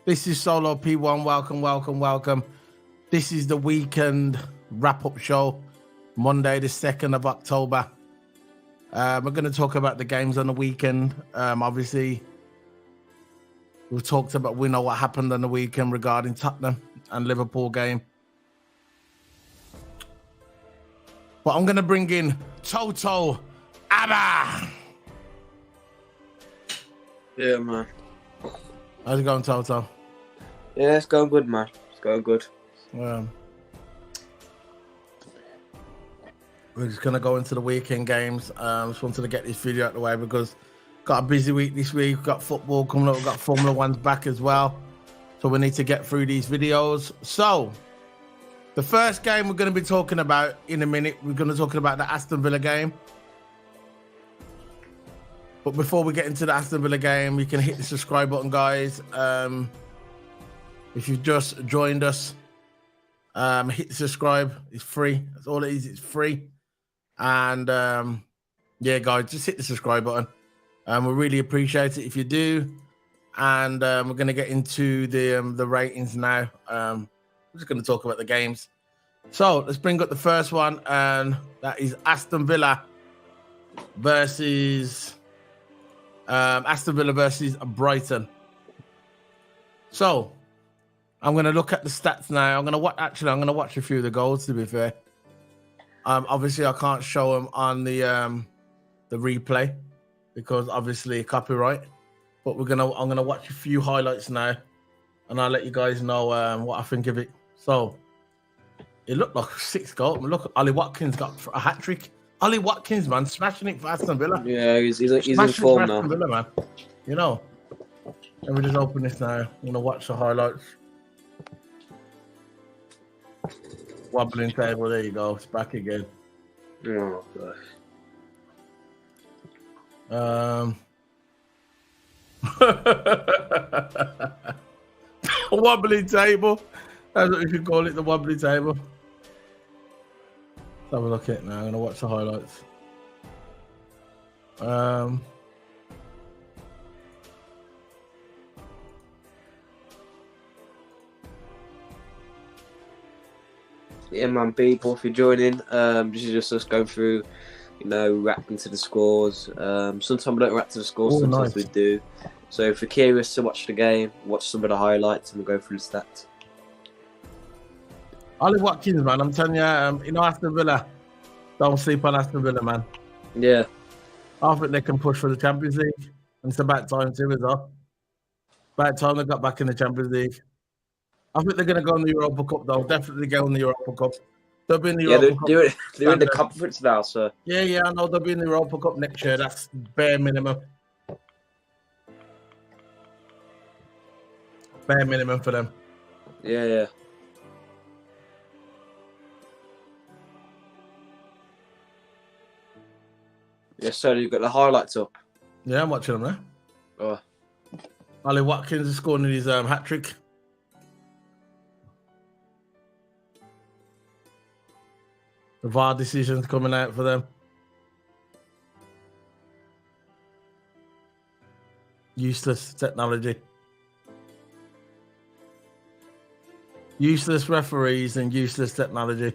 This is Solo P1. Welcome. This is the weekend wrap-up show, Monday, the 2nd of October. We're going to talk about the games on the weekend. Obviously, we know what happened on the weekend regarding Tottenham and Liverpool game. But I'm going to bring in Toto Abba. Yeah, man. How's it going, Toto? Yeah, it's going good, man. It's going good. We're just going to go into the weekend games. Just wanted to get this video out of the way because got a busy week this week. We've got football coming up. We've got Formula One's back as well. So we need to get through these videos. So the first game we're going to be talking about in a minute, we're going to talk about the Aston Villa game. But before we get into the Aston Villa game, you can hit the subscribe button, guys. If you've just joined us, hit the subscribe. It's free. That's all it is. It's free. And yeah, guys, just hit the subscribe button. We really appreciate it if you do. And we're going to get into the ratings now. We're just going to talk about the games. So let's bring up the first one, and that is Aston Villa versus Brighton. So I'm going to look at the stats now. I'm going to watch a few of the goals, to be fair. Obviously, I can't show them on the replay because obviously copyright. But I'm going to watch a few highlights now, and I'll let you guys know what I think of it. So it looked like 6 goals. Look, Ollie Watkins got a hat trick. Ollie Watkins, man, smashing it for Aston Villa. Yeah, he's in form now. Villa, man. You know. Let me just open this now. I'm going to watch the highlights. Wobbling table. There you go. It's back again. Oh, gosh. Wobbling table. That's what you should call it, the wobbly table. Let's have a look at it now. I'm going to watch the highlights. Yeah, man, people, if you're joining, this is just us going through, reacting to the scores. Sometimes we don't react to the scores, sometimes we do. So if you're curious to watch the game, watch some of the highlights and we'll go through the stats. Ollie Watkins, man, I'm telling you, Aston Villa, don't sleep on Aston Villa, man. Yeah. I think they can push for the Champions League. And it's about time too, as well. About time they got back in the Champions League. I think they're going to go in the Europa Cup, though. Definitely go in the Europa Cup. They'll be in the Europa Cup. They're in the conference now, so. Yeah, I know they'll be in the Europa Cup next year. That's bare minimum. Bare minimum for them. Yeah. Yeah, so you've got the highlights up. Yeah, I'm watching them now. Oh. Ollie Watkins is scoring his hat trick. The VAR decisions coming out for them. Useless technology. Useless referees and useless technology.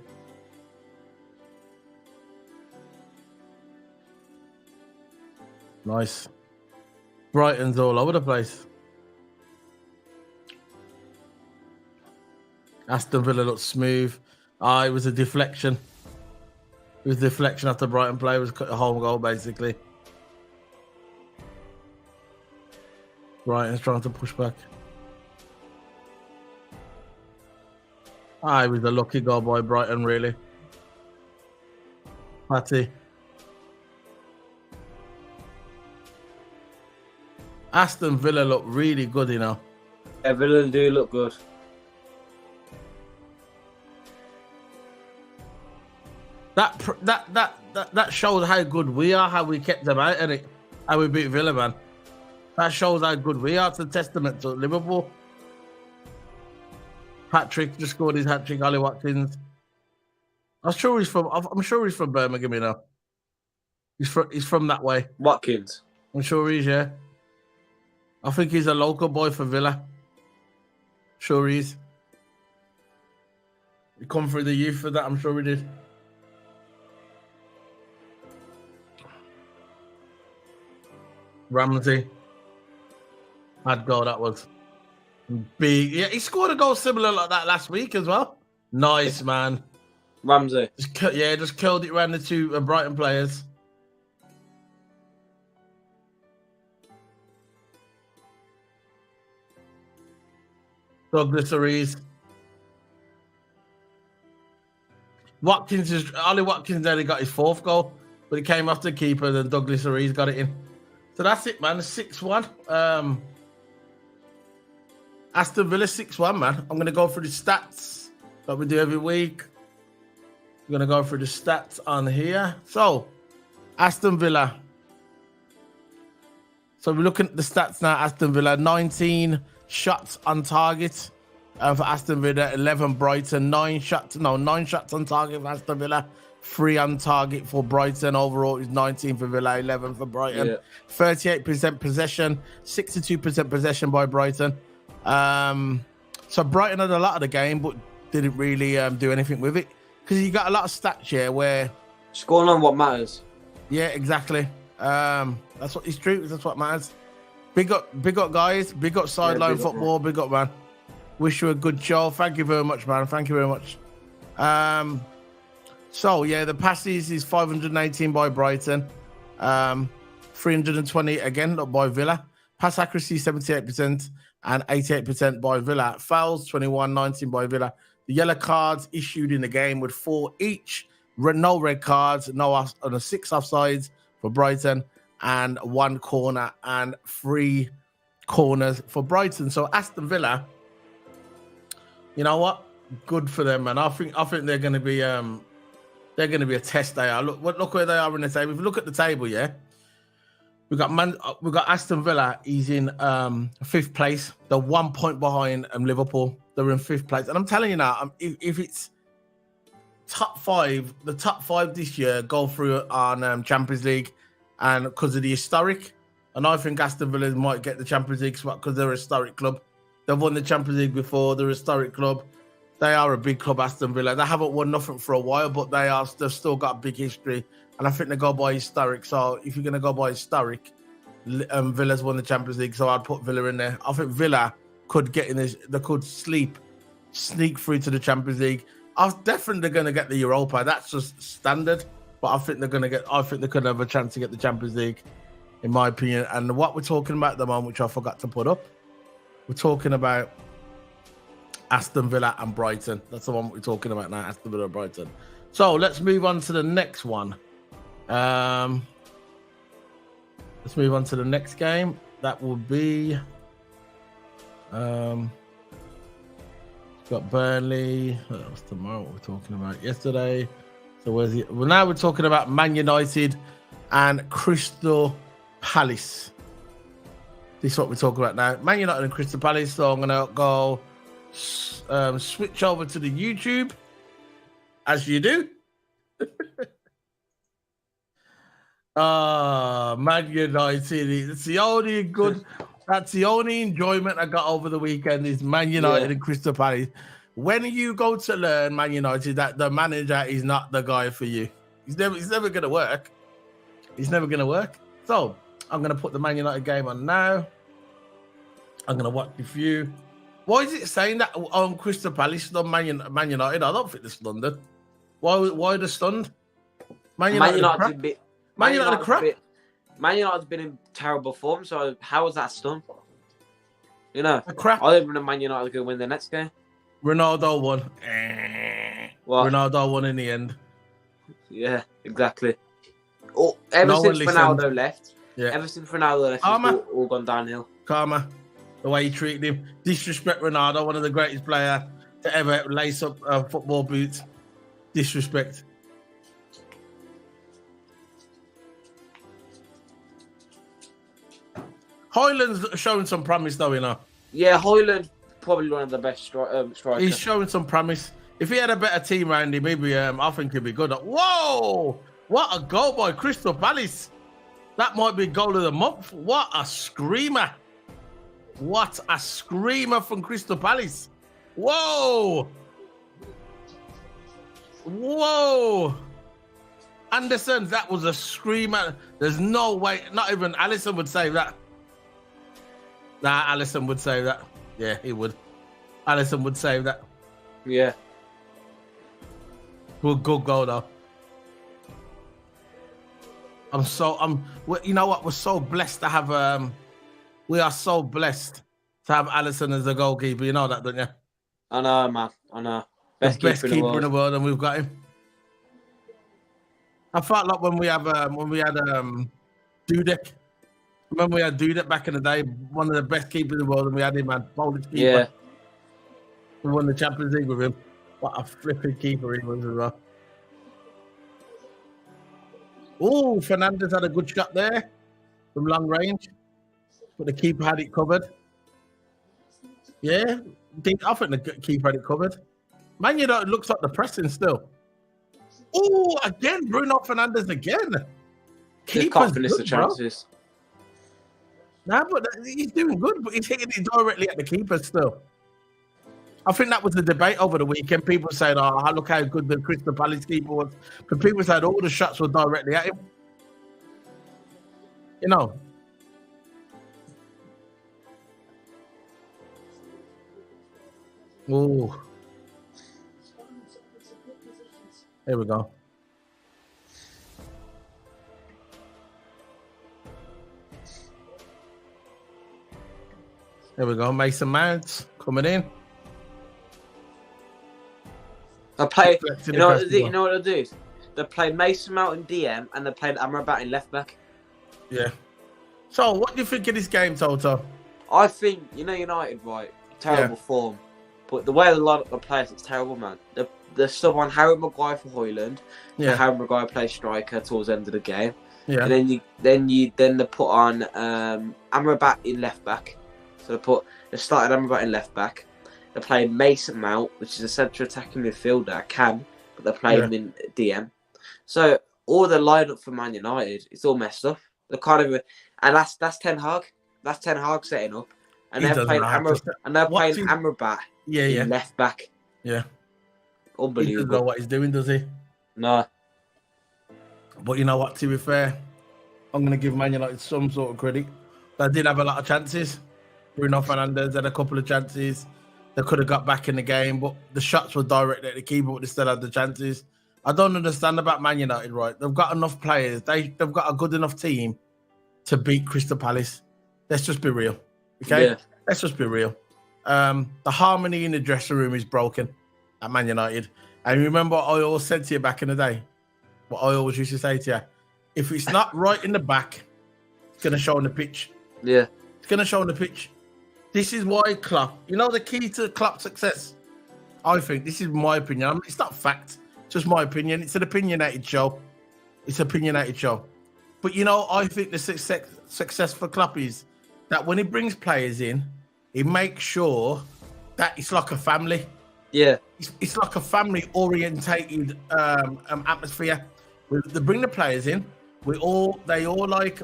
Nice. Brighton's all over the place. Aston Villa looks smooth. It was a deflection. It was a deflection after Brighton play. It was a home goal, basically. Brighton's trying to push back. It was a lucky goal by Brighton, really. Patty. Aston Villa look really good, Yeah, Villa do look good. That shows how good we are, how we kept them out, and how we beat Villa, man. That shows how good we are. It's a testament to Liverpool. Hat-trick, just scored his hat-trick, Ollie Watkins. I'm sure he's from Birmingham, He's from that way. Watkins. I'm sure he's, yeah. I think he's a local boy for Villa. Sure he is. He come through the youth for that, I'm sure he did. Ramsey. Bad goal that was. Big. Yeah, he scored a goal similar like that last week as well. Nice, man. Ramsey. Just killed it around the two Brighton players. Douglas Ariz. Ollie Watkins nearly got his 4th goal, but he came off the keeper, then Douglas Ariz got it in. So that's it, man. 6-1. Aston Villa 6-1, man. I'm going to go through the stats that we do every week. I'm going to go through the stats on here. So, Aston Villa. So we're looking at the stats now. Aston Villa, 19 shots on target for Aston Villa, 11 Brighton, 9 shots on target for Aston Villa, 3 on target for Brighton. Overall, it's 19 for Villa, 11 for Brighton. 38% possession, 62% possession by Brighton. So Brighton had a lot of the game, but didn't really do anything with it, because you got a lot of stats here where scoring on what matters. Yeah, exactly. That's what it's true. That's what matters. Big up, guys. Big up sideline football. Big up, man. Wish you a good show. Thank you very much, man. Thank you very much. So yeah, the passes is 518 by Brighton, 320 again by Villa. Pass accuracy 78% and 88% by Villa. Fouls 21, 19 by Villa. The yellow cards issued in the game with 4 each. No red cards, 6 offsides for Brighton, and 1 corner and 3 corners for Brighton. So Aston Villa, you know what? Good for them, man. I think they're going to be a test. They are. Look where they are in the table. If you look at the table, yeah, we got Aston Villa. He's in 5th place. They're 1 point behind Liverpool. They're in 5th place, and I'm telling you now, if it's top 5, the top 5 this year go through on Champions League, and because of the historic, and I think Aston Villa might get the Champions League spot because they're a historic club. They've won the Champions League before. They're a historic club. They are a big club, Aston Villa. They haven't won nothing for a while, but they've still got a big history, and I think they go by historic. So if you're going to go by historic, Villa's won the Champions League, so I'd put Villa in there. I think Villa could get in this. They could sneak through to the Champions League. I'm definitely going to get the Europa. That's just standard. But I think they could have a chance to get the Champions League, in my opinion. And what we're talking about at the moment, which I forgot to put up, we're talking about Aston Villa and Brighton. That's the one we're talking about now, Aston Villa and Brighton. So let's move on to the next one. Let's move on to the next game. That will be got Burnley. That was tomorrow. What we're talking about yesterday. So where's it? Well, now we're talking about Man United and Crystal Palace. This is what we're talking about now. Man United and Crystal Palace. So I'm gonna go switch over to the YouTube, as you do. Man United. It's the only good. That's the only enjoyment I got over the weekend is Man United and Crystal Palace. When you go to learn Man United, that the manager is not the guy for you. He's never going to work. He's never going to work. So I'm going to put the Man United game on now. I'm going to watch a few. Why is it saying that on Crystal Palace on Man United? I don't think they're stunned. Why are they stunned? Man United's crap. Man United's been in terrible form, so how is that stunned? You know, crap. I don't think Man United are going to win the next game. Ronaldo won. What? Ronaldo won in the end. Yeah, exactly. Ever since Ronaldo left, it's all gone downhill. Karma, the way he treated him. Disrespect Ronaldo, one of the greatest players to ever lace up football boots. Disrespect. Højlund's showing some promise, though, you know. Yeah, Højlund, probably one of the best strikers. He's showing some promise. If he had a better team around him, maybe I think he'd be good. Whoa! What a goal by Crystal Palace. That might be goal of the month. What a screamer. What a screamer from Crystal Palace. Whoa. Whoa. Anderson, that was a screamer. There's no way. Not even Alisson would save that. Nah, Alisson would save that. Yeah, he would. Alisson would save that. Yeah. Good goal, though. You know what? We're so blessed to have, we are so blessed to have Alisson as a goalkeeper. You know that, don't you? I know, man. I know. Best keeper in the world, and we've got him. I felt like when we had Dudek. Remember we had Dudek back in the day, one of the best keepers in the world, and we had him, man, Polish keeper. Yeah. We won the Champions League with him. What a flipping keeper he was as well. Oh, Fernandez had a good shot there from long range, but the keeper had it covered. Yeah, I think the keeper had it covered. Man, it looks like the pressing still. Oh, again, Bruno Fernandez again. Just can't finish the chances. Nah, but he's doing good, but he's hitting it directly at the keeper still. I think that was the debate over the weekend. People said, oh, look how good the Crystal Palace keeper was. But people said all the shots were directly at him. You know. Oh. Here we go. There we go. Mason Mount coming in. They play. You know what they'll do? They play Mason Mount in DM, and they play Amrabat in left back. Yeah. So, what do you think of this game, Toto? I think United, right? Terrible form, but the way they line up the players, it's terrible, man. The sub on Harry Maguire for Højlund. Yeah. Harry Maguire plays striker towards the end of the game. Yeah. And then they put on Amrabat in left back. So they started Amrabat in left back. They're playing Mason Mount, which is a central attacking midfielder, but they're playing him in DM. So all the lineup for Man United, it's all messed up. They're and that's Ten Hag. That's Ten Hag setting up, and they're playing Amrabat in left back. Yeah, unbelievable. He doesn't know what he's doing, does he? No. But you know what? To be fair, I'm going to give Man United some sort of credit. They did have a lot of chances. Bruno Fernandes had a couple of chances. They could have got back in the game, but the shots were directed at the keeper, but they still had the chances. I don't understand about Man United, right? They've got enough players. They've got a good enough team to beat Crystal Palace. Let's just be real, okay? Yeah. Let's just be real. The harmony in the dressing room is broken at Man United. And remember what I always said to you back in the day? What I always used to say to you? If it's not right in the back, it's going to show on the pitch. Yeah. It's going to show on the pitch. This is why Klopp, the key to Klopp's success, I think, this is my opinion. It's not fact, it's just my opinion. It's an opinionated show. It's an opinionated show. But, I think the success for Klopp is that when he brings players in, he makes sure that it's like a family. Yeah. It's like a family-orientated atmosphere. They bring the players in. They all like,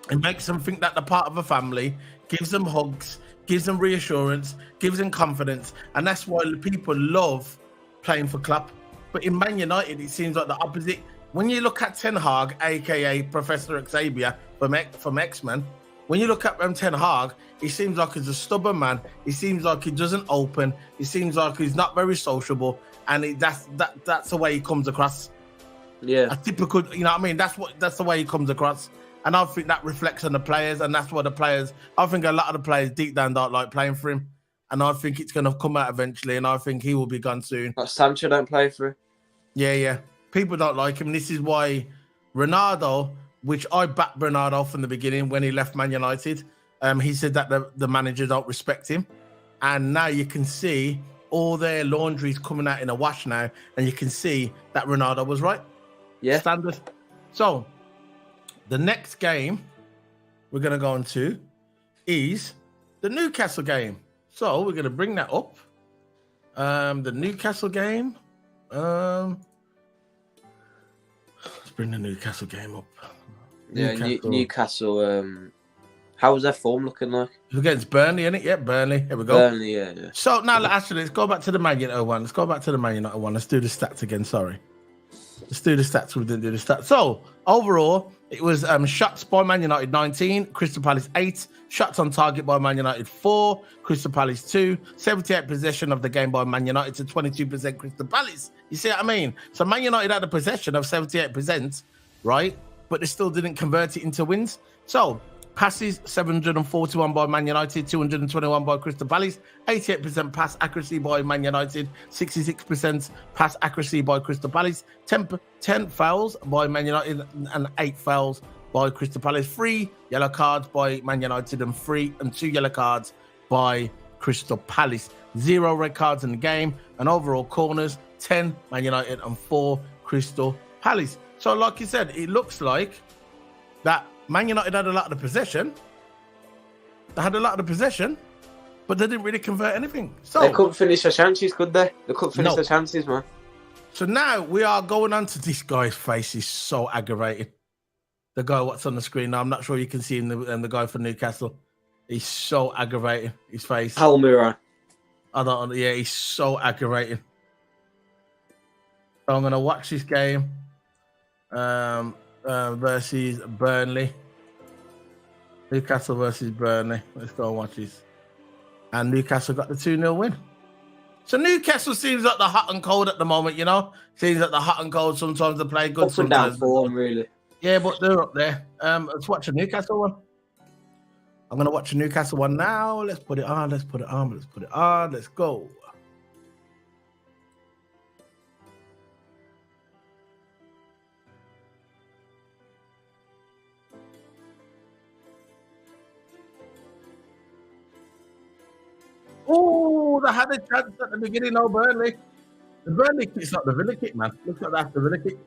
it makes them think that they're part of a family, gives them hugs, gives them reassurance, gives them confidence. And that's why people love playing for Klopp. But in Man United, it seems like the opposite. When you look at Ten Hag, a.k.a. Professor Xavier from X-Men, when you look at Ten Hag, he seems like he's a stubborn man. He seems like he doesn't open. He seems like he's not very sociable. And that's the way he comes across. Yeah. A typical, that's the way he comes across. And I think that reflects on the players, and that's what I think a lot of the players deep down don't like playing for him. And I think it's going to come out eventually, and I think he will be gone soon. Like Sancho don't play for him? Yeah. People don't like him. This is why Ronaldo, which I backed Ronaldo from the beginning when he left Man United, he said that the manager don't respect him. And now you can see all their laundry's coming out in a wash now, and you can see that Ronaldo was right. Yeah. Standard. So, the next game we're going to go on to is the Newcastle game. So we're going to bring that up. The Newcastle game. Let's bring the Newcastle game up. Yeah, Newcastle How was their form looking like? Against Burnley, innit? Yeah, Burnley. Here we go. Burnley, yeah. So now, actually, let's go back to the Man United one. Let's do the stats again. Sorry. Let's do the stats. We didn't do the stats. So overall, it was shots by Man United 19, Crystal Palace 8, shots on target by Man United 4, Crystal Palace 2, 78 possession of the game by Man United to 22% Crystal Palace. You see what I mean? So Man United had a possession of 78%, right? But they still didn't convert it into wins. So passes 741 by Man United, 221 by Crystal Palace, 88% pass accuracy by Man United, 66% pass accuracy by Crystal Palace, 10 fouls by Man United and 8 fouls by Crystal Palace, 3 yellow cards by Man United and 2 yellow cards by Crystal Palace, 0 red cards in the game, and overall corners 10 Man United and 4 Crystal Palace. So like you said, it looks like that Man United had a lot of the possession. They had a lot of the possession, but they didn't really convert anything. So they couldn't finish their chances, could they? They couldn't finish their chances, man. So now we are going on to this guy's face. He's so aggravating. The guy what's on the screen now, I'm not sure you can see the guy for Newcastle. He's so aggravating. His face. Almiron. Yeah, he's so aggravating. So I'm gonna watch this game. Versus Burnley. Newcastle versus Burnley. Let's go and watch this. And Newcastle got the 2-0 win. So Newcastle seems like the hot and cold at the moment, you know? Seems like the hot and cold. Sometimes they play good. Up and down form, really. Yeah, but they're up there. Let's watch a Newcastle one. I'm going to watch a Newcastle one now. Let's put it on. Let's go. Oh, they had a chance at the beginning of Burnley. The Burnley kick's not the Villa kick, man. Looks like that's the Villa kick.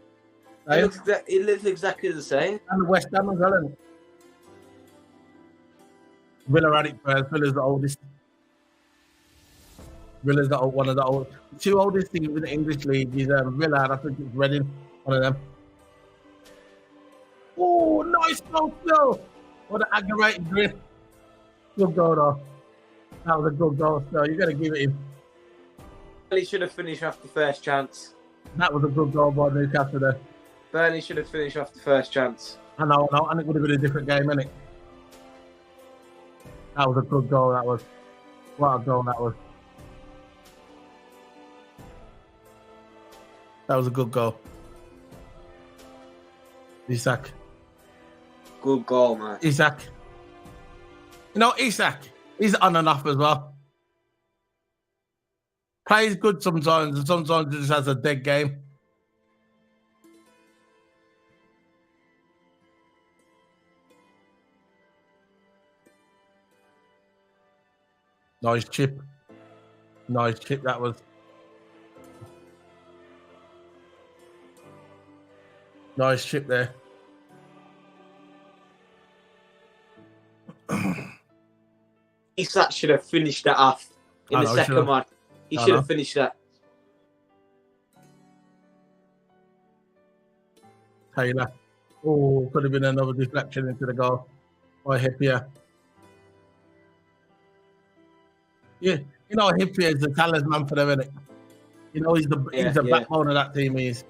It looks exactly the same. And the West Ham as well, isn't it? Villa had it first. Villa's the oldest. Villa's one of the old. The 2 oldest teams in the English league is Villa, and I think it's Reading, one of them. Oh, nice goal, Phil. What an aggravating drift. Good goal, though. That was a good goal, so you got to give it him. Burnley should have finished off the first chance. That was a good goal by Newcastle there. Burnley should have finished off the first chance. I know, and it would have been a different game, innit? That was a good goal, that was. What a goal that was. That was a good goal. Isak. Good goal, man. Isak. You know, Isak, he's on and off as well. Plays good sometimes, and sometimes he just has a dead game. Nice chip. Nice chip, that was. Nice chip there. Isak should have finished that off in the second one. He should have finished that. Taylor. Oh, could have been another deflection into the goal. By Hippier. Yeah, you know, Hippier is the talisman for them, innit? You know, he's the backbone of that team. He's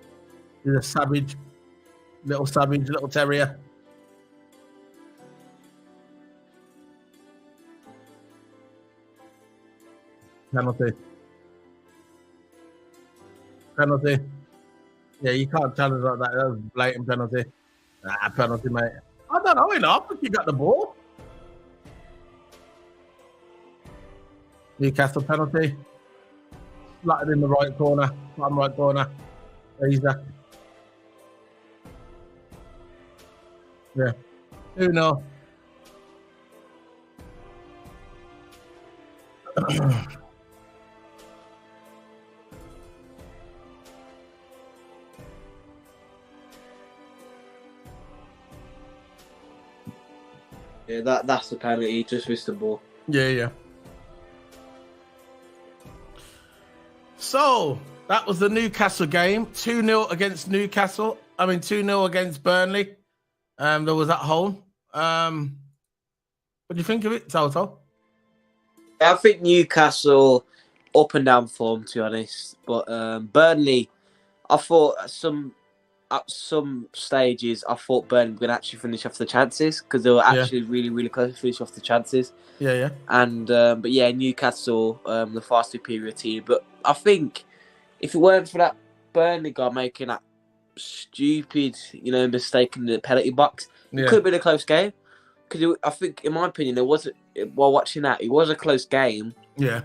a savage, little terrier. Penalty. Yeah, you can't challenge like that. That was a blatant penalty. Penalty, mate. I don't know enough. I think you got the ball. Newcastle penalty. Flattened in the right corner. Bottom right corner. Easy. Yeah. 2-0. Yeah, that's the penalty. He just missed the ball. Yeah. So that was the Newcastle game. 2-0 against Newcastle. 2-0 against Burnley. There was at home. What do you think of it, Toto? I think Newcastle up and down form, to be honest. But Burnley, I thought at some stages, I thought Burnley were going to actually finish off the chances because they were actually really, really close to finish off the chances. Yeah. And but yeah, Newcastle, the far superior team. But I think if it weren't for that Burnley guy making that stupid, mistake in the penalty box, it could have been a close game. Because I think, in my opinion, while watching that, it was a close game. Yeah.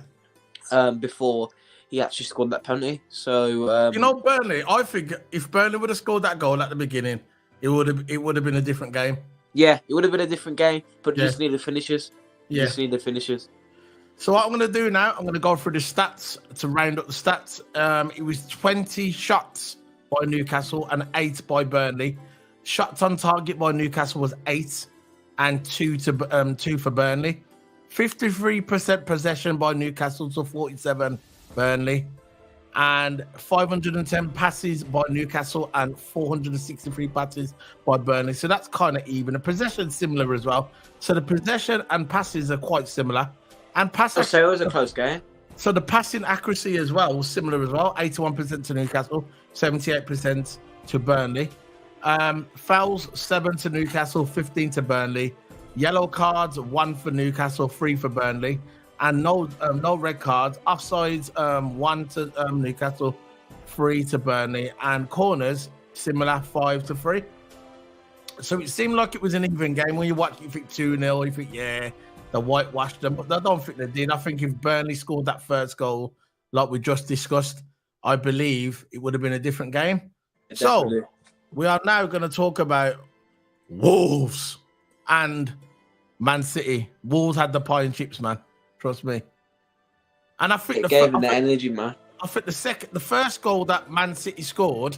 Before he actually scored that penalty. So Burnley. I think if Burnley would have scored that goal at the beginning, it would have been a different game. Yeah, it would have been a different game, but just need the finishers. Just need the finishers. So what I'm going to do now, I'm going to go through the stats to round up the stats. It was 20 shots by Newcastle and 8 by Burnley. Shots on target by Newcastle was 8 and 2 for Burnley. 53% possession by Newcastle to 47 Burnley. And 510 passes by Newcastle and 463 passes by Burnley. So that's kind of even. The possession's similar as well. So the possession and passes are quite similar. And So it was a close game. So the passing accuracy as well was similar as well. 81% to Newcastle, 78% to Burnley. Fouls, 7 to Newcastle, 15 to Burnley. Yellow cards, 1 for Newcastle, 3 for Burnley. And no red cards. Offsides, 1 to Newcastle, 3 to Burnley. And corners, similar, 5 to 3. So it seemed like it was an even game. When you watch it, you think 2-0, you think, yeah, they whitewashed them. But I don't think they did. I think if Burnley scored that first goal, like we just discussed, I believe it would have been a different game. Definitely. So we are now going to talk about Wolves and Man City. Wolves had the pie and chips, man. Trust me. And I think it gave them the energy, man. I think the first goal that Man City scored,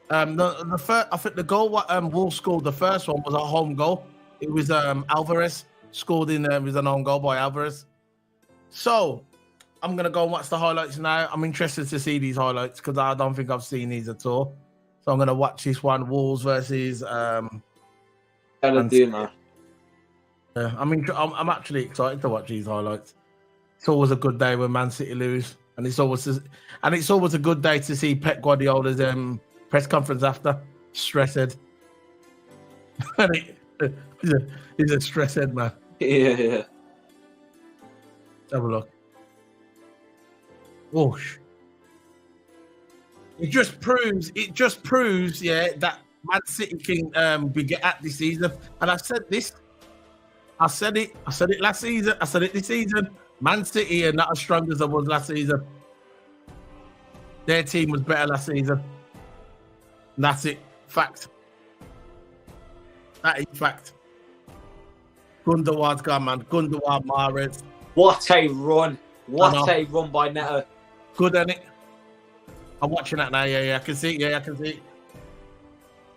I think the goal what Wolves scored, the first one was a home goal. It was Alvarez scored it was an own goal by Alvarez. So I'm gonna go and watch the highlights now. I'm interested to see these highlights because I don't think I've seen these at all. So I'm gonna watch this one, Wolves versus Man. Yeah, I'm actually excited to watch these highlights. It's always a good day when Man City lose, and it's always a good day to see Pep Guardiola's press conference after. Stressed. He's a stressed man. Yeah. Let's have a look. Whoosh. It just proves, yeah, that Man City can be get at this season. And I said this. I said it last season. I said it this season. Man City are not as strong as they was last season. Their team was better last season. And that's it. Fact. That is fact. Gundogan's gone, man. Gundogan, Mahrez. What a run. What a run by Neto. Good, isn't it? I'm watching that now. Yeah, I can see it. Yeah, I can see it.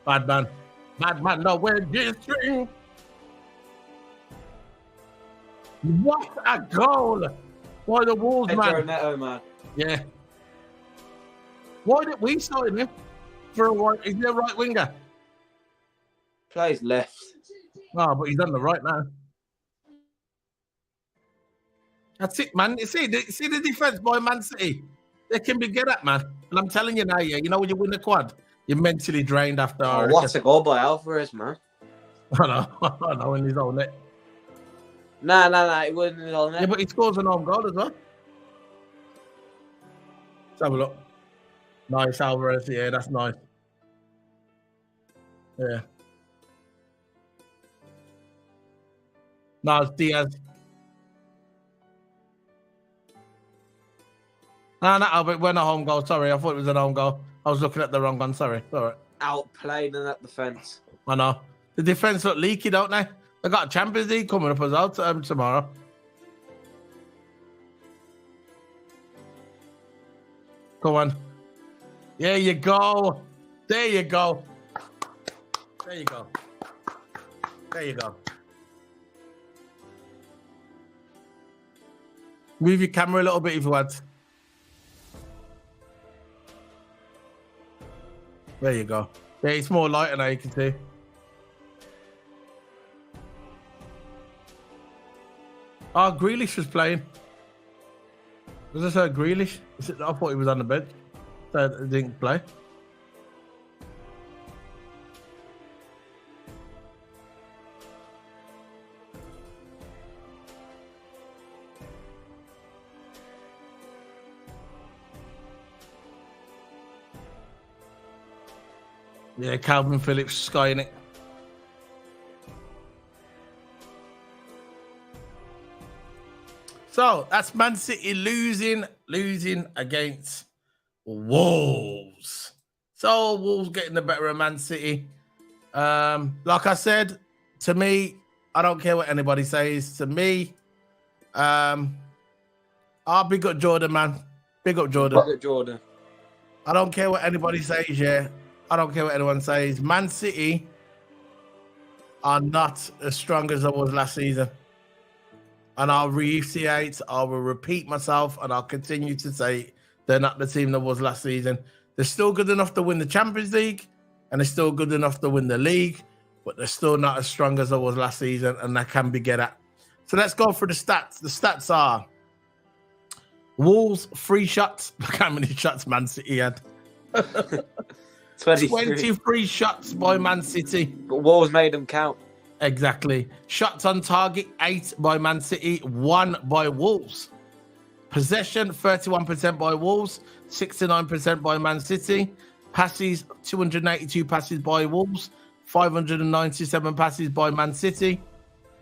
Bad man. No, where's this string? What a goal by the Wolves, man. Neto, man. Yeah. Why did we sign him for a right? Is he a right winger? Plays left. Oh, but he's on the right now. That's it, man. You see the defense by Man City. They can be good at, man. And I'm telling you now, yeah, you know when you win the quad, you're mentally drained after. What a goal by Alvarez, man. I know, in his own net. Nah, it wasn't in his own net. Yeah, but he scores an own goal as well. Let's have a look. Nice, Alvarez. Yeah, that's nice. Yeah. No, it's Diaz. No, Albert, it wasn't a home goal. Sorry, I thought it was an home goal. I was looking at the wrong one. Sorry. All right. Outplayed in that defence. I know. The defence look leaky, don't they? They got a Champions League coming up as well tomorrow. Go on. There you go. There you go. There you go. There you go. Move your camera a little bit if you want. There you go. Yeah, it's more lighter now, you can see. Oh, Grealish was playing. Was this Grealish? I thought he was on the bench. So he didn't play. Yeah, Calvin Phillips skying it. So that's Man City losing against Wolves. So Wolves getting the better of Man City. Like I said, to me, I don't care what anybody says. To me, I'll big up Jordan, man. Big up Jordan. Big up Jordan. I don't care what anybody says, yeah. I don't care what anyone says. Man City are not as strong as I was last season. And I'll reiterate, I will repeat myself, and I'll continue to say they're not the team that was last season. They're still good enough to win the Champions League, and they're still good enough to win the league, but they're still not as strong as I was last season, and that can be get at. So let's go for the stats. The stats are Wolves, 3 shots. Look how many shots Man City had. 23 shots by Man City. But Wolves made them count. Exactly. Shots on target, 8 by Man City, 1 by Wolves. Possession, 31% by Wolves, 69% by Man City. Passes, 282 passes by Wolves, 597 passes by Man City.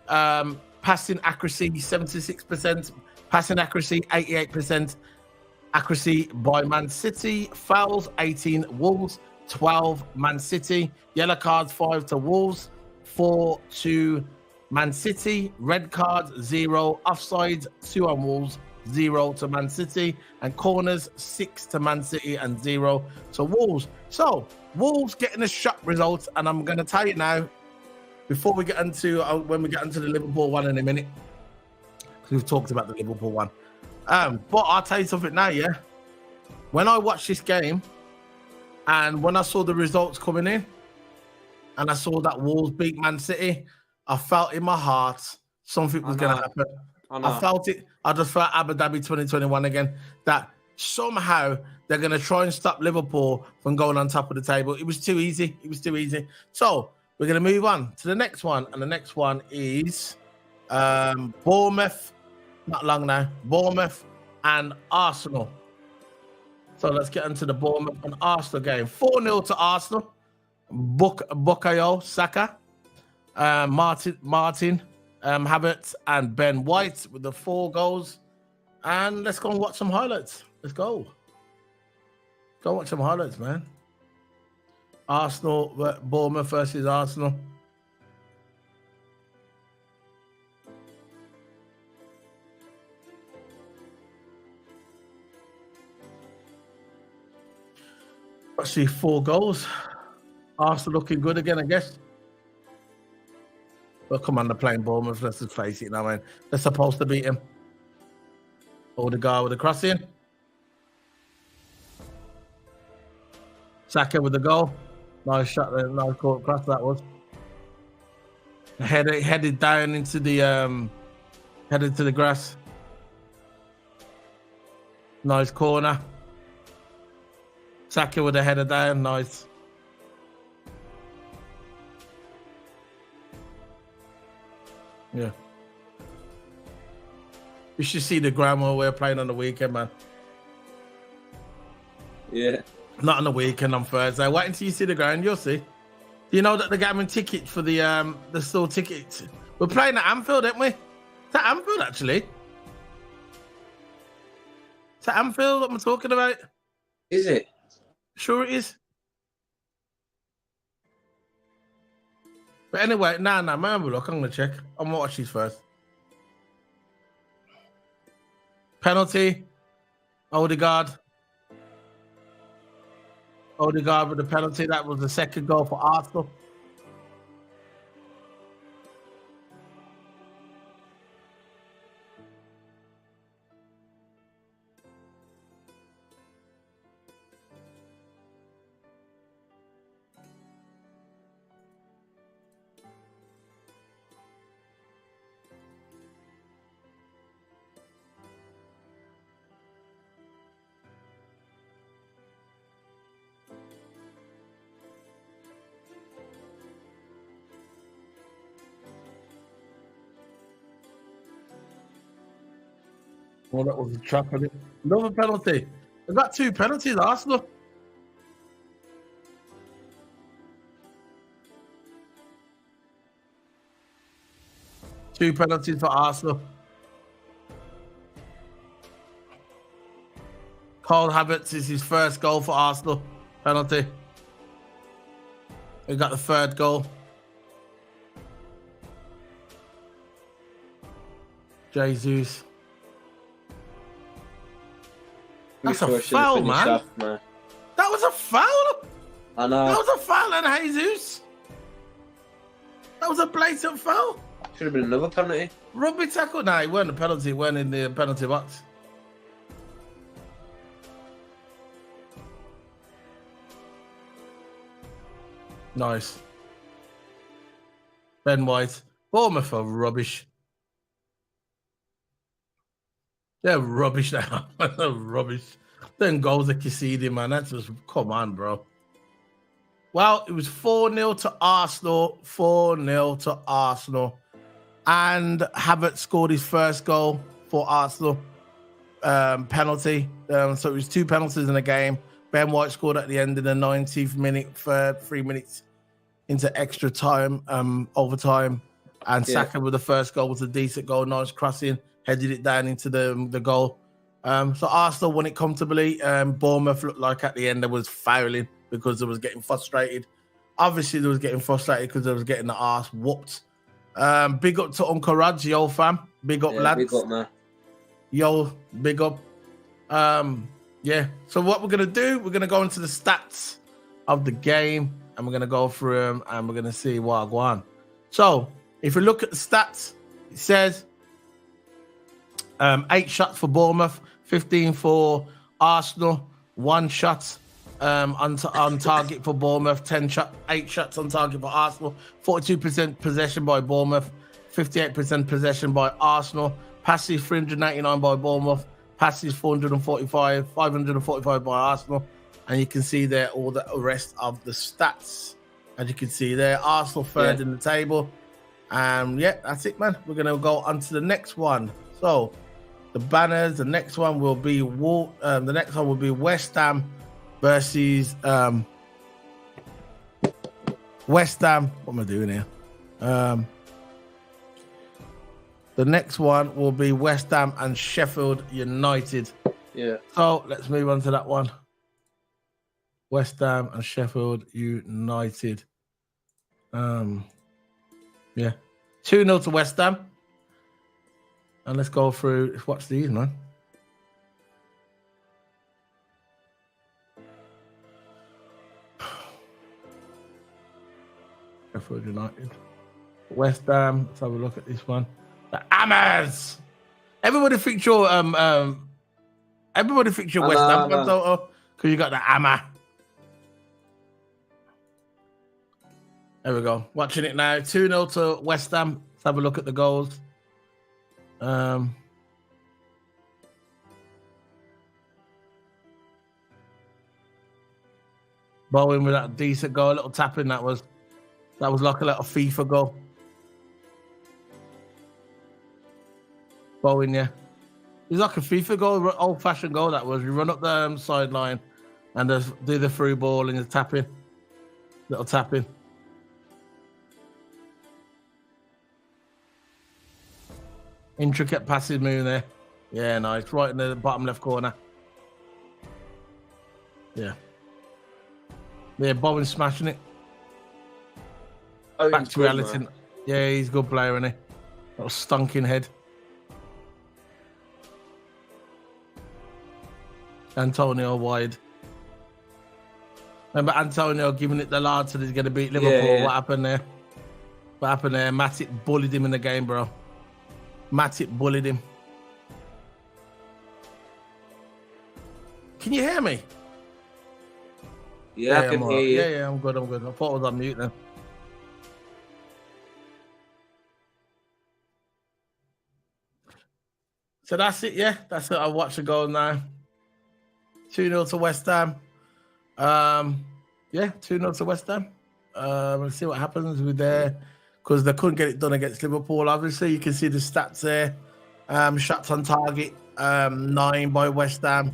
Passing accuracy, 76%. Passing accuracy, 88%. Accuracy by Man City. Fouls, 18 Wolves, 12 Man City. Yellow cards, 5 to Wolves, 4 to Man City. Red cards, 0. Offsides, 2 on Wolves, 0 to Man City. And corners, 6 to Man City and 0 to Wolves. So Wolves getting a shock result, and I'm going to tell you now, before we get into when we get into the Liverpool one in a minute, because we've talked about the Liverpool one. But I'll tell you something now, yeah. When I watched this game, and when I saw the results coming in, and I saw that Wolves beat Man City, I felt in my heart something was going to happen. I felt it. I just felt Abu Dhabi 2021 again, that somehow they're going to try and stop Liverpool from going on top of the table. It was too easy. It was too easy. So we're going to move on to the next one. And the next one is Bournemouth. Not long now. Bournemouth and Arsenal. So let's get into the Bournemouth and Arsenal game. 4-0 to Arsenal. Bukayo Saka, Martin, Havertz, and Ben White with the 4 goals. And let's go and watch some highlights. Let's go. Go watch some highlights, man. Bournemouth versus Arsenal. Actually, 4 goals. Arsenal looking good again, I guess. Well, come on, they're playing Bournemouth. Let's just face it now, man. They're supposed to beat him. Oh, the guy with the cross in. Saka with the goal. Nice shot there. Nice cross that was. Headed down into the headed to the grass. Nice corner. Saka with the header down. Nice. Yeah. You should see the ground where we're playing on the weekend, man. Yeah. Not on the weekend, on Thursday. Wait until you see the ground, you'll see. Do you know that they're getting tickets for the store tickets? We're playing at Anfield, aren't we? It's at Anfield, actually. It's at Anfield that I'm talking about. Is it? Sure it is. But anyway, nah, man, look, I'm going to check. I'm going to watch these first. Penalty. Odegaard with the penalty. That was the second goal for Arsenal. Well, that was a trap, isn't it? Another penalty. They got 2 penalties, Arsenal. Two penalties for Arsenal. Cole Havertz is his first goal for Arsenal. Penalty. He got the 3rd goal. Jesus. That's a foul, man. Off, man. That was a foul. I know. That was a foul, and Jesus. That was a blatant foul. Should have been another penalty. Rugby tackle? Nah, it weren't a penalty. It weren't in the penalty box. Nice. Ben White. Bournemouth are rubbish. They're rubbish now. They're rubbish. Then goals that conceded, man. That's just, come on, bro. Well, it was 4-0 to Arsenal. 4-0 to Arsenal. And Havertz scored his first goal for Arsenal. Penalty. So it was 2 penalties in the game. Ben White scored at the end of the 90th minute, 3 minutes into extra time, overtime. And Saka with the first goal was a decent goal. Nice crossing. Headed it down into the goal. So Arsenal won it comfortably. Bournemouth looked like at the end they was fouling because they was getting frustrated. Obviously, they was getting frustrated because they was getting the arse whooped. Big up to Uncle Raj, yo fam. Big up, lads. Big up, man. Yo, big up. Yeah. So what we're gonna do? We're gonna go into the stats of the game, and we're gonna go through them, and we're gonna see what go on. So if you look at the stats, it says 8 shots for Bournemouth, 15 for Arsenal, 1 shot on target for Bournemouth, 8 shots on target for Arsenal, 42% possession by Bournemouth, 58% possession by Arsenal, passes 399 by Bournemouth, passes 545 by Arsenal, and you can see there all the rest of the stats. As you can see there, Arsenal 3rd in the table. Yeah, that's it, man. We're gonna go on to the next one. So the banners. The next one will be West Ham versus West Ham. What am I doing here? The next one will be West Ham and Sheffield United. Yeah. So let's move on to that one. West Ham and Sheffield United. Yeah. 2-0 to West Ham. And let's go through. Let's watch these, man. Sheffield United. West Ham. Let's have a look at this one. The Hammers. Everybody thinks you're West Ham Toto, because you got the Hammer. There we go. Watching it now. 2-0 to West Ham. Let's have a look at the goals. Bowen with that decent goal, a little tapping. That was like a little FIFA goal. Bowen, yeah, it's like a FIFA goal, old-fashioned goal. That was. You run up the sideline and just do the through ball and you're tapping, little tapping. Intricate passing move there. Yeah, nice. Right in the bottom left corner. Yeah. Yeah, Bowen smashing it. Oh, back to reality. Yeah, he's a good player, isn't he? Little stunking head. Antonio wide. Remember Antonio giving it the lad so he's going to beat Liverpool. Yeah. What happened there? Matip bullied him in the game, bro. Matip bullied him. Can you hear me? Yeah, I can hear you. Yeah, I'm good. I thought I was on mute then. So that's it, yeah. That's it. I'll watch the goal now. 2-0 to West Ham. Yeah, 2-0 to West Ham. Let's see what happens with there. Because they couldn't get it done against Liverpool, obviously. You can see the stats there. Shots on target, 9 by West Ham,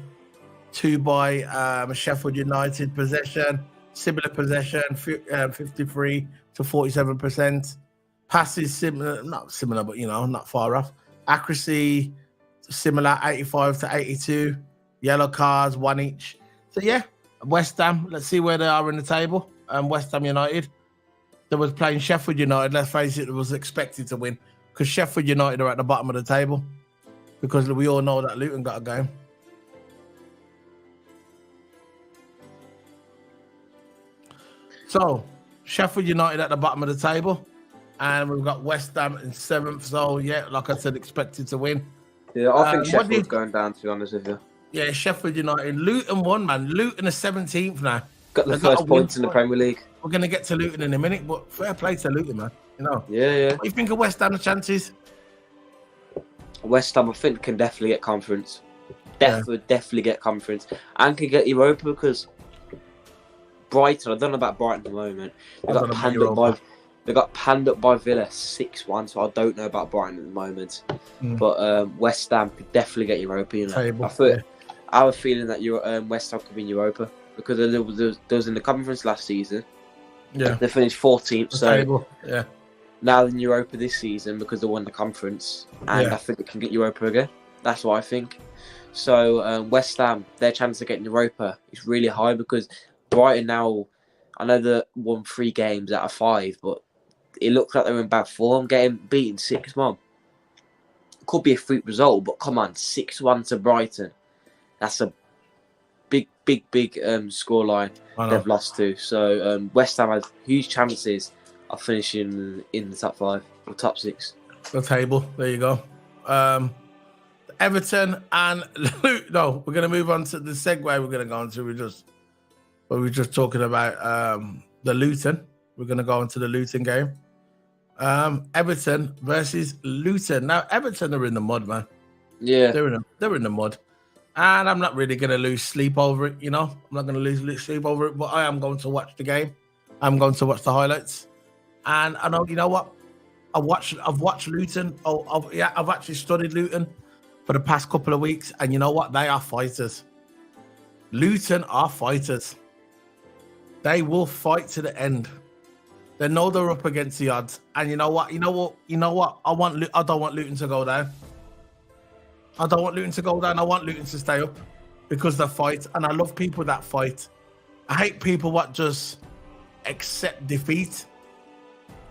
2 by Sheffield United. Possession, similar possession, 53 to 47%. Passes similar, not similar, but not far off. Accuracy similar, 85 to 82. Yellow cards, 1 each. So yeah, West Ham. Let's see where they are in the table. West Ham United. They was playing Sheffield United. Let's face it, it was expected to win because Sheffield United are at the bottom of the table because we all know that Luton got a game. So Sheffield United at the bottom of the table, and we've got West Ham in 7th. So yeah, like I said, expected to win. Yeah, I think Sheffield's going down, to be honest with you. Yeah, Sheffield United. Luton won, man. Luton are 17th now. Got the first points in the Premier League. We're going to get to Luton in a minute, but fair play to Luton, man. Yeah. What do you think of West Ham's chances? West Ham, I think, can definitely get conference. Definitely get conference. And can get Europa because Brighton, I don't know about Brighton at the moment. They got panned up by Villa 6-1, so I don't know about Brighton at the moment. But West Ham could definitely get Europa. I have a feeling that West Ham could win Europa because they was in the conference last season. Yeah, they finished 14th. So yeah, now in Europa this season because they won the conference, and I think they can get Europa again. That's what I think. So West Ham, their chance of getting Europa is really high because Brighton now, I know they won 3 games out of 5, but it looks like they're in bad form. Getting beaten 6-1 could be a freak result, but come on, 6-1 to Brighton. That's a big scoreline they've lost to. So West Ham has huge chances of finishing in the top 5 or top 6. The table. There you go. Everton and no, we're going to move on to the segue. We're going to go on to we were just talking about the Luton. We're going to go into the Luton game. Everton versus Luton. Now Everton are in the mud, man. Yeah, they're in the mud, and I'm not really going to lose sleep over it. I'm not going to lose sleep over it, but I am going to watch the game. I'm going to watch the highlights, and I know what. I've watched Luton. I've actually studied Luton for the past couple of weeks, and you know what? They are fighters. Luton are fighters. They will fight to the end. They know they're up against the odds, and you know what? I don't want Luton to go down. I don't want Luton to go down. I want Luton to stay up because they fight, and I love people that fight. I hate people that just accept defeat.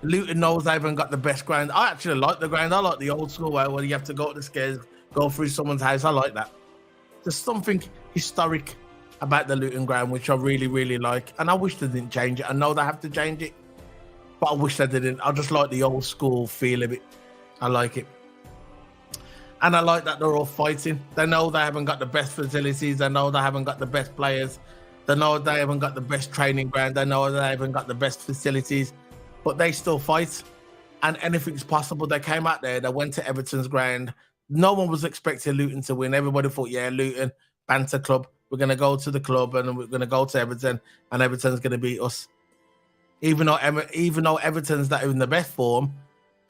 Luton knows they haven't got the best ground. I actually like the ground. I like the old school way where you have to go up the stairs, go through someone's house. I like that. There's something historic about the Luton ground, which I really, really like. And I wish they didn't change it. I know they have to change it, but I wish they didn't. I just like the old school feel of it. I like it. And I like that they're all fighting. They know they haven't got the best facilities. They know they haven't got the best players. They know they haven't got the best training ground. They know they haven't got the best facilities. But they still fight, and anything's possible. They came out there, they went to Everton's ground. No one was expecting Luton to win. Everybody thought, yeah, Luton, banter club. We're going to go to the club and we're going to go to Everton, and Everton's going to beat us. Even though Everton's not in the best form,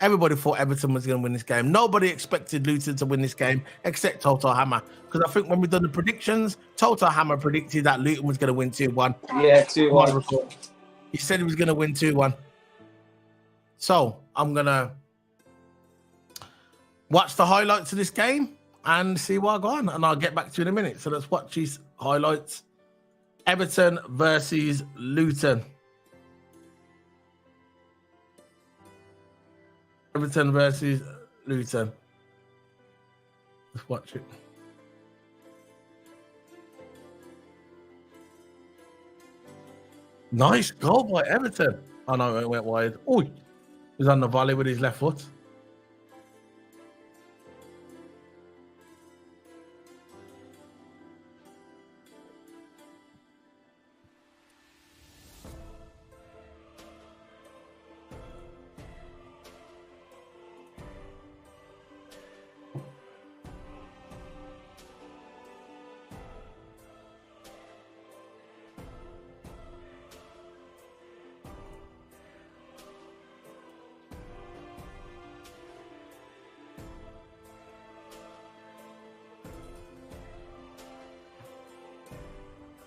everybody thought Everton was going to win this game. Nobody expected Luton to win this game except Toto Hammer. Because I think when we've done the predictions, Toto Hammer predicted that Luton was going to win 2-1. Yeah, 2-1. He said he was going to win 2-1. So I'm going to watch the highlights of this game and see what I got on. And I'll get back to you in a minute. So let's watch these highlights. Everton versus Luton. Everton versus Luton. Let's watch it. Nice goal by Everton. Oh no, it went wide. Oh, he was on the volley with his left foot.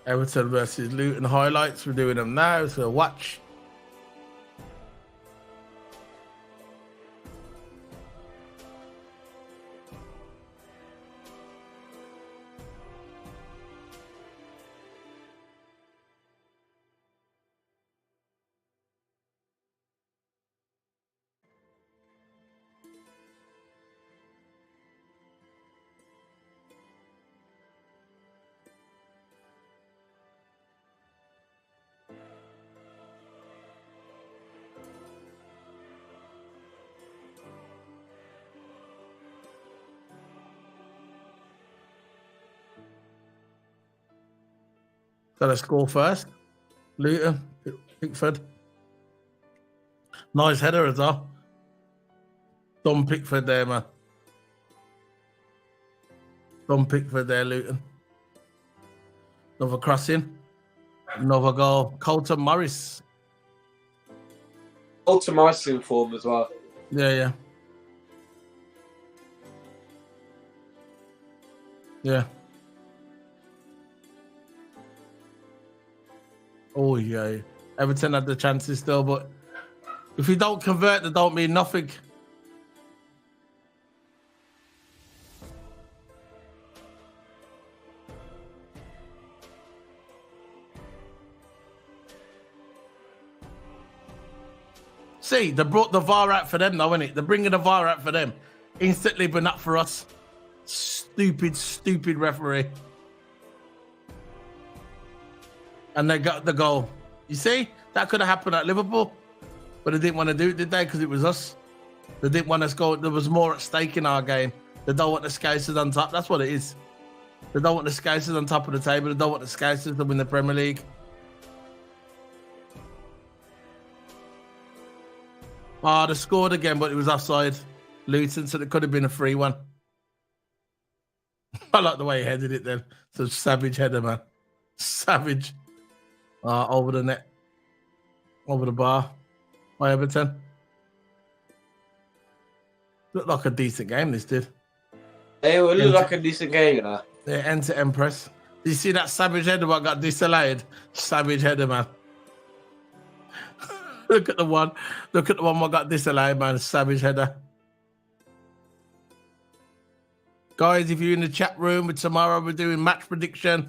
Everton versus Luton highlights. We're doing them now, so watch. So let's score first. Luton, Pickford. Nice header as well. Dom Pickford there, man. Dom Pickford there, Luton. Another crossing. Another goal. Colton Morris. Colton Morris in form as well. Yeah. Oh, yeah. Everton had the chances still, but if you don't convert, they don't mean nothing. See, they brought the VAR out for them now, innit? They're bringing the VAR out for them instantly, but not for us. Stupid referee. And they got the goal. You see? That could have happened at Liverpool. But they didn't want to do it, did they? Because it was us. They didn't want us to go. There was more at stake in our game. They don't want the Scousers on top. That's what it is. They don't want the Scousers on top of the table. They don't want the Scousers to win the Premier League. Oh, they scored again, but it was offside. Luton, so it could have been a free one. I like the way he headed it then. So savage header, man. Savage. Over the net. Over the bar. By Everton. Looked like a decent game, this did. It would look like a decent game, you know. Yeah, end-to-end press. Did you see that savage header what got disallowed? Savage header, man. Look at the one. Look at the one what got disallowed, man. Savage header. Guys, if you're in the chat room, tomorrow we're doing match prediction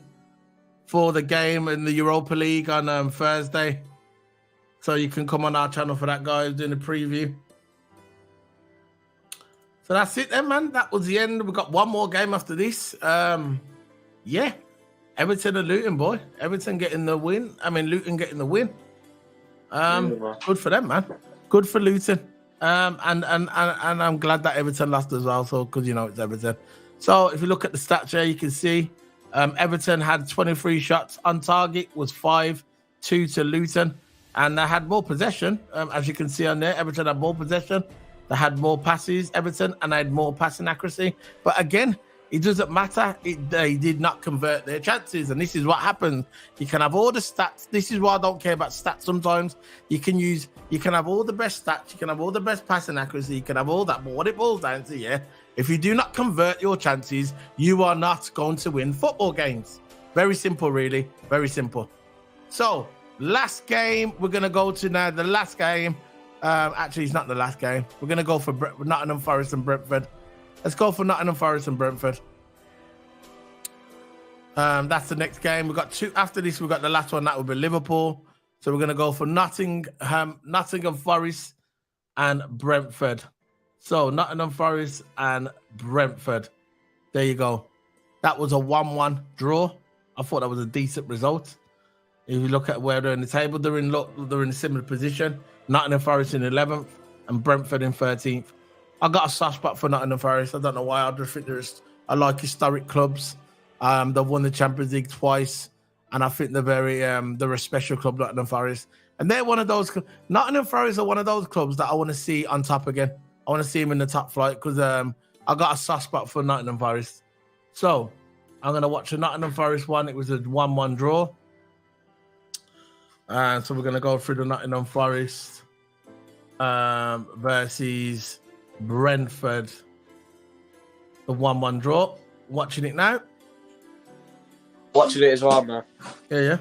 for the game in the Europa League on Thursday. So you can come on our channel for that, guys, doing a preview. So that's it then, man. That was the end. We've got one more game after this. Yeah. Everton and Luton, boy. Everton getting the win. I mean, Luton getting the win. Good for them, man. Good for Luton. And I'm glad that Everton lost as well. So, because, you know, it's Everton. So if you look at the stats here, you can see Everton had 23 shots on target, was 5-2 to Luton. And they had more possession. As you can see on there, Everton had more possession. They had more passes, Everton, and they had more passing accuracy. But again, it doesn't matter. They did not convert their chances. And this is what happens. You can have all the stats. This is why I don't care about stats sometimes. You can have all the best stats. You can have all the best passing accuracy. You can have all that. But what it boils down to, yeah, if you do not convert your chances, you are not going to win football games. Very simple, really. Very simple. So, last game we're going to go to now. The last game. Actually, it's not the last game. We're going to go for Nottingham Forest and Brentford. Let's go for Nottingham Forest and Brentford. That's the next game. We've got two. After this, we've got the last one. That will be Liverpool. So we're going to go for Nottingham Forest and Brentford. So Nottingham Forest and Brentford. There you go. That was a 1-1 draw. I thought that was a decent result. If you look at where they're in the table, they're in a similar position. Nottingham Forest in 11th and Brentford in 13th. I got a soft spot for Nottingham Forest. I don't know why. I just think I like historic clubs. They've won the Champions League twice, and I think they're a special club, Nottingham Forest. And they're one of those. Nottingham Forest are one of those clubs that I want to see on top again. I want to see them in the top flight because I got a soft spot for Nottingham Forest. So I'm going to watch the Nottingham Forest one. It was a 1-1 draw. So we're going to go through the Nottingham Forest versus Brentford. The 1-1 draw. Watching it now. Watching it as well, man. Yeah.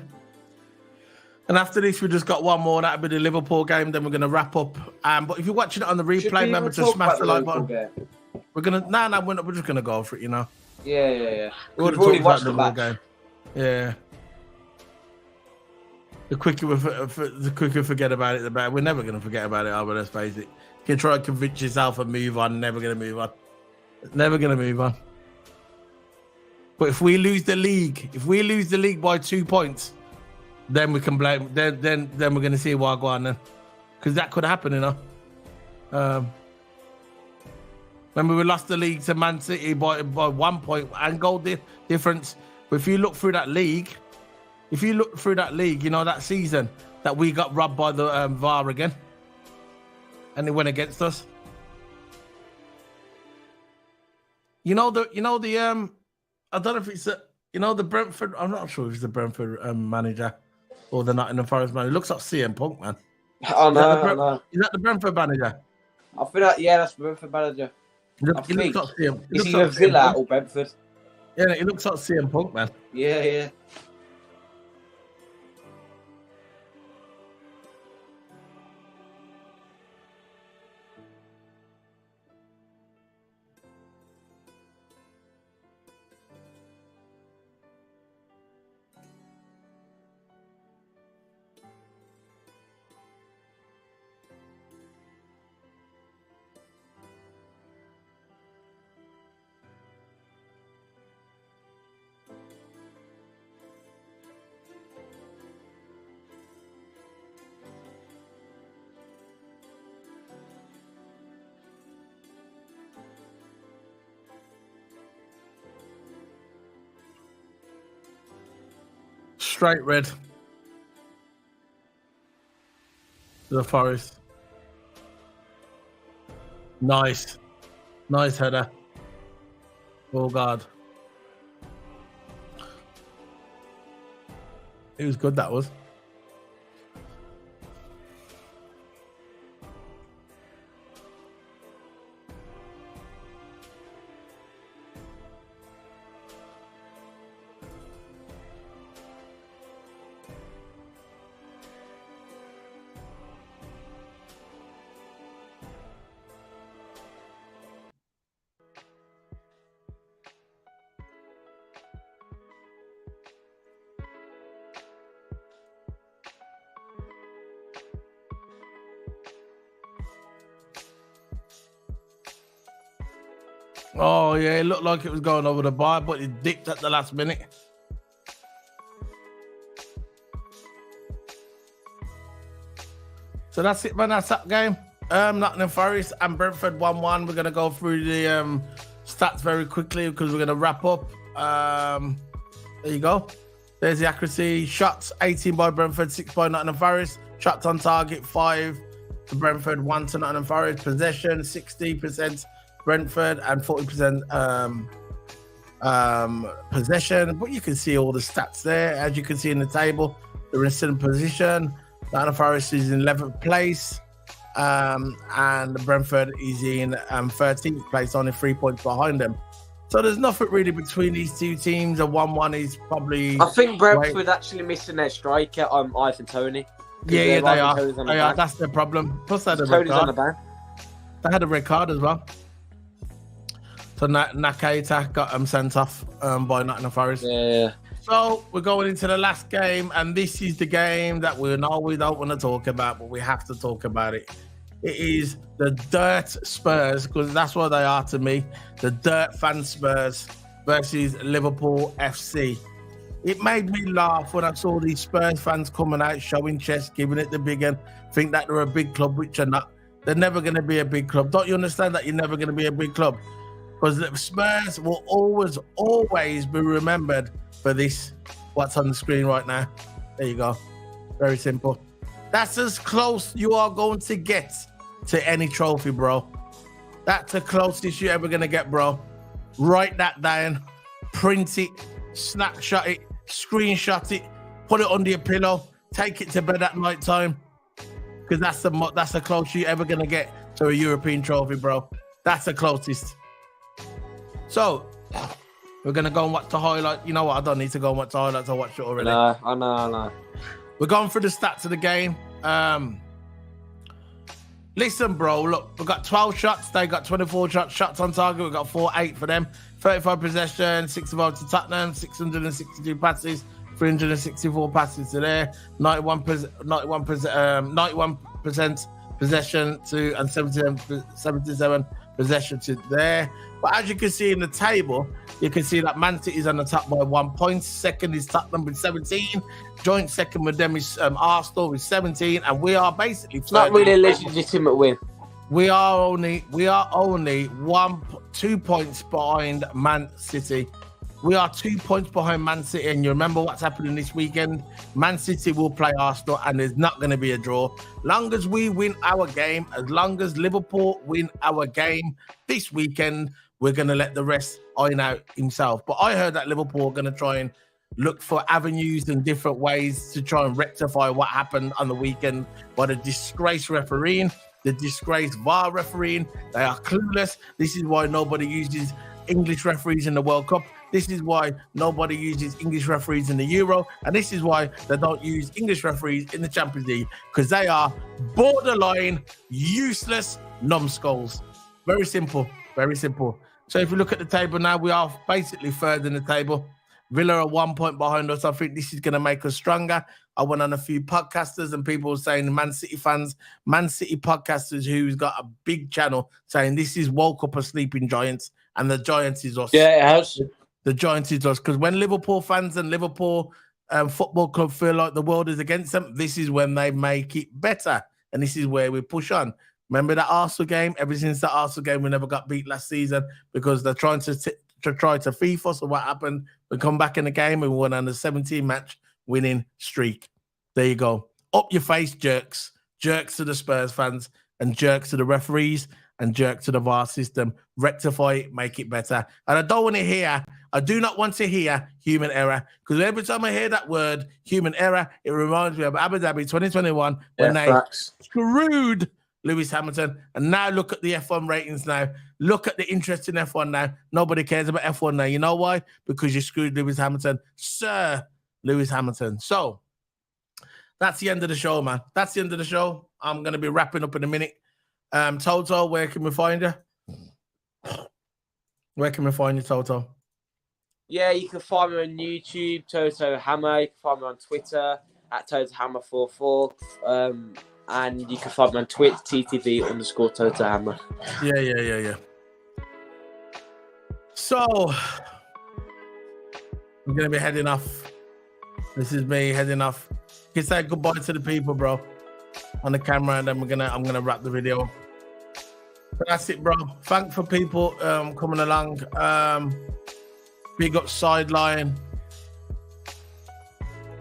And after this, we just got one more. That'll be the Liverpool game. Then we're going to wrap up. But if you're watching it on the replay, remember to smash the like button. We're going to... No, we're just going to go for it, you know. Yeah. We've already watched the Liverpool game. Yeah. The quicker we forget about it, the better. We're never going to forget about it, are we? Let's face it. You can try and convince yourself and move on. Never going to move on. Never going to move on. But if we lose the league by 2 points, then we can blame. Then we're going to see why go on then, because that could happen, you know. Remember we lost the league to Man City by 1 point and goal difference. But if you look through that league, you know that season that we got robbed by the VAR again, and it went against us. You know the I don't know if it's the Brentford. I'm not sure if it's the Brentford manager or the Nottingham Forest manager. It looks like CM Punk, man. Oh no, Is that the Brentford manager? I feel like that's the Brentford manager. He looks like CM. Is he a Villa or Brentford? Yeah, he looks like CM Punk, man. Yeah. Straight red to the Forest. Nice header. Oh God, it was good. That was. Oh, yeah, it looked like it was going over the bar, but it dipped at the last minute. So that's it, man. That's that game. Nottingham Forest and Brentford 1-1. We're going to go through the stats very quickly because we're going to wrap up. There you go. There's the accuracy. Shots, 18 by Brentford, 6 by Nottingham Forest. Shots on target, 5 to Brentford, 1 to Nottingham Forest. Possession, 60%. Brentford and 40% possession, but you can see all the stats there. As you can see in the table, they're in second position. Nottingham Forest is in 11th place, and Brentford is in 13th place, only 3 points behind them. So there's nothing really between these two teams. A 1-1 is probably. I think Brentford actually missing their striker, Ivan Toney. Yeah, they are. That's their problem. Plus, they had a red card. They had a red card as well. So Nakata got sent off by Nottingham Forest. Yeah. So we're going into the last game, and this is the game that we know we don't want to talk about, but we have to talk about it. It is the Dirt Spurs, because that's what they are to me. The Dirt Fan Spurs versus Liverpool FC. It made me laugh when I saw these Spurs fans coming out, showing chest, giving it the big one, think that they're a big club, which are not. They're never going to be a big club. Don't you understand that you're never going to be a big club? Because the Spurs will always be remembered for this, what's on the screen right now. There you go. Very simple. That's as close you are going to get to any trophy, bro. That's the closest you're ever going to get, bro. Write that down. Print it. Snapshot it. Screenshot it. Put it under your pillow. Take it to bed at night time. Because that's the closest you're ever going to get to a European trophy, bro. That's the closest. So, We're going to go and watch the highlight. You know what? I don't need to go and watch the highlights. I watched it already. I know. We're going through the stats of the game. Listen, bro, look, we've got 12 shots. They got 24 shots on target. We've got 4-8 for them. 35 possession, 65 to Tottenham, 662 passes, 364 passes to there, 91% possession to, and 77 possession to there. But as you can see in the table, you can see that Man City is on the top by 1 point. Second is Tottenham with 17. Joint second with them is Arsenal with 17, and we are basically. It's not really a legitimate win. We are only 2 points behind Man City. We are 2 points behind Man City, and you remember what's happening this weekend? Man City will play Arsenal, and there's not going to be a draw. Long as we win our game, as long as Liverpool win our game this weekend, we're going to let the rest iron out himself. But I heard that Liverpool are going to try and look for avenues and different ways to try and rectify what happened on the weekend by the disgraced refereeing, the disgraced VAR refereeing. They are clueless. This is why nobody uses English referees in the World Cup. This is why nobody uses English referees in the Euro. And this is why they don't use English referees in the Champions League, because they are borderline useless numbskulls. Very simple. Very simple. So if you look at the table now, we are basically third in the table. Villa are 1 point behind us. I think this is going to make us stronger. I went on a few podcasters and people were saying, Man City fans, Man City podcasters who's got a big channel saying this is woke up a sleeping giants and the Giants is us. Yeah, it has. The Giants is us. Because when Liverpool fans and Liverpool Football Club feel like the world is against them, this is when they make it better. And this is where we push on. Remember that Arsenal game? Ever since that Arsenal game, we never got beat last season because they're trying to try to thief us. So what happened? We come back in the game and we went on a 17-match winning streak. There you go. Up your face, jerks. Jerks to the Spurs fans and jerks to the referees and jerks to the VAR system. Rectify it, make it better. And I do not want to hear human error, because every time I hear that word, human error, it reminds me of Abu Dhabi 2021 when they screwed Lewis Hamilton. And now look at the F1 ratings now. Look at the interest in F1 now. Nobody cares about F1 now. You know why? Because you screwed Lewis Hamilton. Sir Lewis Hamilton. So that's the end of the show, man. That's the end of the show. I'm going to be wrapping up in a minute. Toto, where can we find you? Where can we find you, Toto? Yeah, you can find me on YouTube, Toto Hammer. You can find me on Twitter at TotoHammer44. And you can find me on Twitch, TTV_Toto Hammer. Yeah. So, I'm going to be heading off. This is me heading off. You can say goodbye to the people, bro, on the camera, and then I'm gonna wrap the video. But that's it, bro. Thanks for people coming along. Big up Sideline.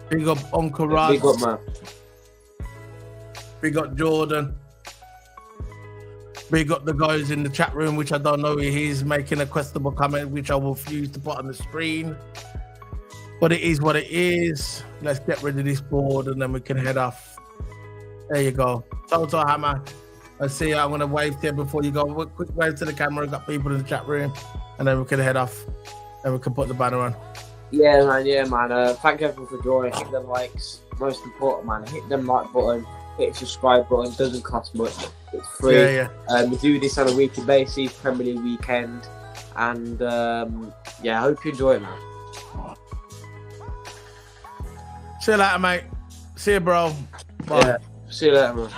Big up Uncle Rod. Big up, man. Big up Jordan. Big up the guys in the chat room, which I don't know. He's making a questionable comment, which I will refuse to put on the screen. But it is what it is. Let's get rid of this board and then we can head off. There you go. Toto Hammer. I see you. I'm going to wave to you before you go. Quick wave to the camera. We've got people in the chat room. And then we can head off. And we can put the banner on. Yeah, man. Thank everyone for joining. Hit them likes. Most important, man. Hit them like button. Hit the subscribe button. It doesn't cost much. It's free. Yeah. We do this on a weekly basis. Premier League weekend. And, I hope you enjoy it, man. See you later, mate. See you, bro. Bye. Yeah. See you later, man.